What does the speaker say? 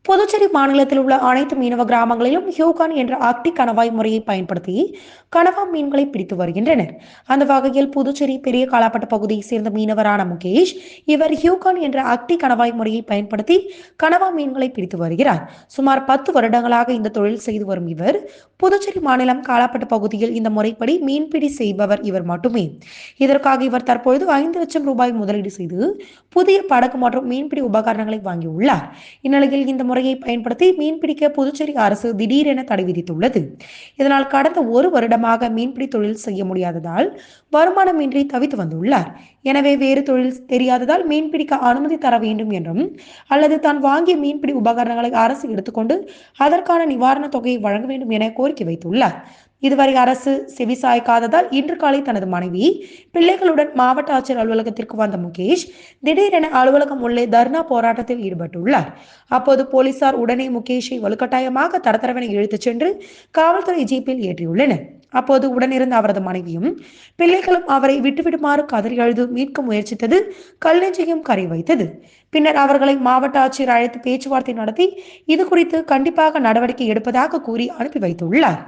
புதுச்சேரி மாநிலத்தில் உள்ள அனைத்து மீனவ கிராமங்களிலும் ஹியூகான் என்ற அக்டி கணவாய் முறையை பயன்படுத்தி கனவா மீன்களை பிடித்து வருகின்றனர். அந்த வகையில் புதுச்சேரி பெரிய காலாப்பட்டு பகுதியை சேர்ந்த மீனவரான முகேஷ் இவர் ஹியூகான் என்ற அக்டி கணவாய் முறையை பயன்படுத்தி கனவா மீன்களை பிடித்து வருகிறார். சுமார் 10 வருடங்களாக இந்த தொழில் செய்து வரும் இவர் புதுச்சேரி மாநிலம் காலாப்பட்டு பகுதியில் இந்த முறைப்படி மீன்பிடி செய்பவர் இவர் மட்டுமே. இதற்காக இவர் தற்பொழுது 5 லட்சம் ரூபாய் முதலீடு செய்து புதிய படகு மற்றும் மீன்பிடி உபகரணங்களை வாங்கியுள்ளார். இந்நிலையில் இந்த முறையை பயன்படுத்தி மீன்பிடிக்க புதுச்சேரி அரசு திடீரென தடை விதித்துள்ளது. இதனால் கடந்த 1 வருடமாக மீன்பிடி தொழில் செய்ய முடியாததால் வருமானமின்றி தவித்து வந்துள்ளார். எனவே வேறு தொழில் தெரியாததால் மீன்பிடிக்க அனுமதி தர வேண்டும் என்றும் அல்லது தான் வாங்கிய மீன்பிடி உபகரணங்களை அரசு எடுத்துக்கொண்டு அதற்கான நிவாரண தொகையை வழங்க வேண்டும் என கோரிக்கை வைத்துள்ளார். இதுவரை அரசு செவிசாய்க்காததால் இன்று காலை தனது மனைவி பிள்ளைகளுடன் மாவட்ட ஆட்சியர் அலுவலகத்திற்கு வந்த முகேஷ் திடீரென அலுவலகம் உள்ளே தர்ணா போராட்டத்தில் ஈடுபட்டுள்ளார். அப்போது போலீசார் உடனே முகேஷை வலுக்கட்டாயமாக தரதரவென இழுத்துச் சென்று காவல்துறை ஜீப்பில் ஏற்றியுள்ளனர். அப்போது உடனிருந்த அவரது மனைவியும் பிள்ளைகளும் அவரை விட்டுவிடுமாறு கதறி அழுது மீட்க முயற்சித்தது கல்நெஞ்சையும் கரை வைத்தது. பின்னர் அவர்களை மாவட்ட ஆட்சியர் அழைத்து பேச்சுவார்த்தை நடத்தி இது குறித்து கண்டிப்பாக நடவடிக்கை எடுப்பதாக கூறி அனுப்பி வைத்துள்ளார்.